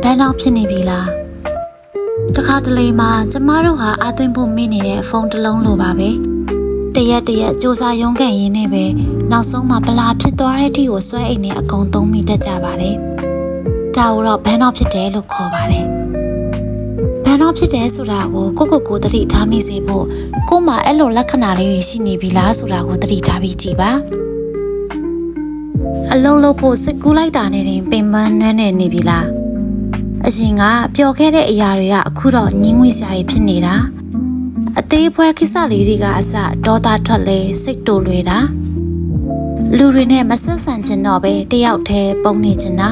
ဘန်နောက်ဖြစ်နေပြီလားတခါတလေမှာကျမတို့ဟာအာသွင်းဖို့မိနေတဲ့ဖုန်းတစ်လုံးလိုပါပဲတရက်စူးစမ်းရုန်းကန်ရင်းနဲ့ပဲနောက်ဆုံးမှာဗလာဖြစ်သွားတဲ့အထိကိုဆွဲအိမ်နဲ့အကုန်သုံးမိတတ်ကြပါတယ်ဒါကိုတော့ဘန်နောက်ဖြစ်တယ်လို့ခေါ်ပါတယ်ဘန်နောက်ဖြစ်တယ်ဆိုတာကိုကိုသတိထားမိစေဖို့ကို့မှာအဲ့လိုလက္ခဏာလေးတွေရှိနေပြီလားဆိုတာကိုသတိထားပြီးကြည့်ပါအလုံးလုံးဖို့စိတ်ကူးလိုက်တာနဲ့တင်ပင်ပန်းနွမ်းနေပြီလားအရင်ကပျော်ခဲ့တဲ့အရာတွေကအခုတော့ညှင်းငွေ့စရာတွေဖြစ်နေတာအသေးဖွဲကိစ္စလေးတွေကအစဒေါသထွက်လဲစိတ်တိုလွယ်တာလူတွေနဲ့မဆက်ဆံချင်တော့ပဲတယောက်တည်းပုံနေချင်တာ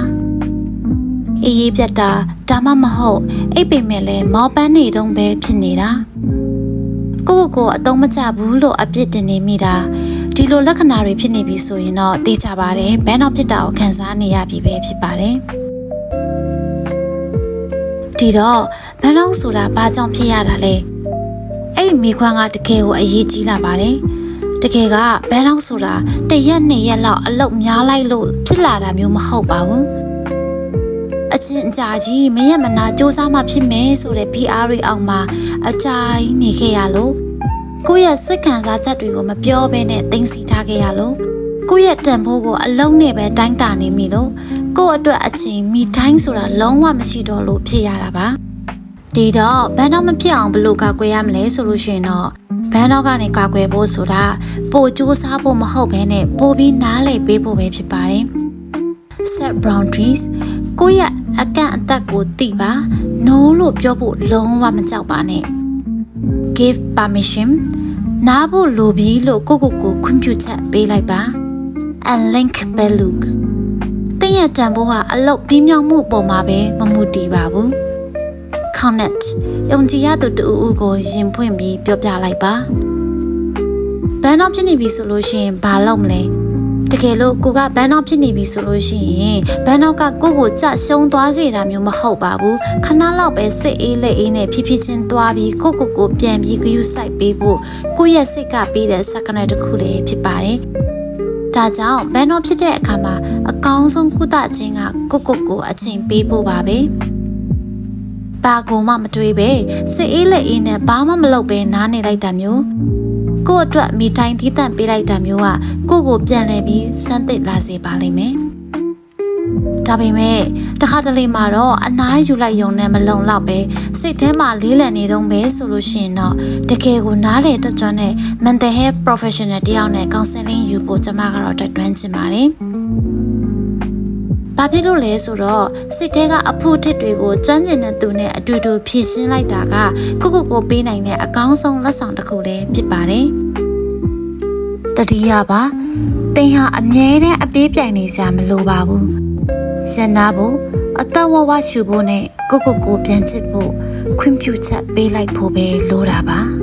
အေးအေးပြတ်တာဒါမှမဟုတ်အိပ်ပေမဲ့လဲမောပန်းနေတုံးပဲဖြစ်နေတာကိုအတုံးမချဘူးလို့အပြစ်တင်နေမိတာဒီလိုလက္ခဏာတွေဖြစ်နေပြီဆိုရင်တော့သိကြပါတယ်ဘန်းတော့ဖြစ်တာကိုခံစားနေရပြီပဲဖြစ်ပါတယ်ဒီတော့ဘန်းတော့ဆိုတာဘာကြောင့်ဖြစ်ရတာလဲအဲ့မိခွန်းကတကယ်ကိုအရေးကြီးလာပါတယ်တကယ်ကဘန်းတော့ဆိုတာတရက်2ရက်လောက်အလုပ်များလိုက်လို့ဖြစ်လာတာမျိုးမဟုတ်ပါဘူးအချင်းအကြာကြီးမရက်မနာစူးစမ်းမှဖြစ်မယ်ဆိုတဲ့ PR တွေအောက်မှာအကြိုင်နေခဲ့ရလို့ကိုယ့်ရဲ့စိတ်ခံစားချက်တွေကိုမပြောဘဲနဲ့သိသိထားခဲ့ရလို့ကိုယ့်ရဲ့တန်ဖိုးကိုအလုံးနဲ့ပဲတိုင်းတာနေမိလို့ကိုယ့်အတွက်အချိန်မိတိုင်းဆိုတာလုံးဝမရှိတော့လို့ဖြစ်ရတာပါဒီတော့ဘန်းတော့မဖြစ်အောင်ဘယ်လိုကာကွယ်ရမလဲဆိုလို့ရှိရင်တော့ဘန်းတော့ကနေကာကွယ်ဖို့ဆိုတာပိုစူးစမ်းဖို့မဟုတ်ဘဲနဲ့ပိုပြီးနားလည်ပေးဖို့ပဲဖြစ်ပါတယ် set boundaries ကိုယ့်ရဲ့အကန့်အသတ်ကိုသိပါ no လို့ပြောဖို့လုံးဝမကြောက်ပါနဲ့ give permission နားဖို့လိုပြီးလို့ကိုခွင့်ပြုချက်ပေးလိုက်ပါ and link belug တဲ့ရတန်ဖို့ဟာအလုပ်ပြီးမြောက်မှုပေါ်မှာပဲမမူတည်ပါဘူး connect ယုံကြည်ရသူတူဦးကိုရင်ဖွင့်ပြီးပြောပြလိုက်ပါဘန်းတော့ဖြစ်နေပြီဆိုလို့ရှိရင်ဘာလုပ်မလဲတကယ်လို့ကိုကဘန်းတော့ဖြစ်နေပြီဆိုလို့ရှိရင်ဘန်းတော့ကကိုကြရှုံးသွားစေတာမျိုးမဟုတ်ပါဘူးခဏလောက်ပဲစိတ်အေးလက်အေးနဲ့ဖြည်းဖြည်းချင်းသွားပြီးကိုပြန်ပြီးဂရုစိုက်ပေးဖို့ကိုရဲ့စိတ်ကပေးတဲ့စက္ကန့်တစ်ခုလေးဖြစ်ပါတယ်ဒါကြောင့်ဘန်းတော့ဖြစ်တဲ့အခါမှာအကောင်းဆုံးကုသခြင်းကကိုအချိန်ပေးဖို့ပါပဲဘာကိုမှမတွေးပဲစိတ်အေးလက်အေးနဲ့ဘာမှမလုပ်ပဲနားနေလိုက်တာမျိုးကို့အတွက်မိတိုင်းသီးသန့်ပေးလိုက်တာမျိုးကကိုပြန်လဲပြီးစမ်းသစ်လာစေပါလိမ့်မယ်ဒါပေမဲ့တခါတလေမှာတော့အနားယူလိုက်ရုံနဲ့မလုံလောက်ပဲစိတ်ထဲမှာလေးလံနေတော့ပဲဆိုလို့ရှိရင်တော့တကယ်ကိုနားလေတကြွနဲ့ mental health professional တယောက်နဲ့ counseling ယူဖို့ကျွန်မကတော့တက်တွန်းချင်ပါတယ်ဘာဖြစ်လို့လဲဆိုတော့စိတ်ထဲကအဖို့ထက်တွေကိုကျွမ်းကျင်တဲ့သူနဲ့အတူတူဖြည့်ရှင်းလိုက်တာကကိုပေးနိုင်တဲ့အကောင်းဆုံးလက်ဆောင်တစ်ခုလည်းဖြစ်ပါတယ်။တတိယပါတင်ဟာအမြဲတမ်းအပေးပြိုင်နေစရာမလိုပါဘူး။ရန်နာဖို့အသက်ဝဝရှူဖို့နဲ့ကိုပြန်ချစ်ဖို့ခွင့်ပြုချက်ပေးလိုက်ဖို့ပဲလိုတာပါ။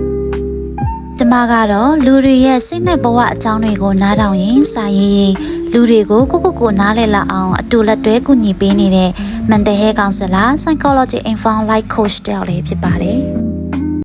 ကျမကတော့လူတွေရဲ့စိတ်နဲ့ဘဝအကြောင်းတွေကိုနားထောင်ရင်စာရေးလူတွေကိုကိုနားလည်လာအောင်အတူလက်တွဲကူညီပေးနေတဲ့ mental health counselor psychology informed life coach တယောက်လေးဖြစ်ပါတယ်။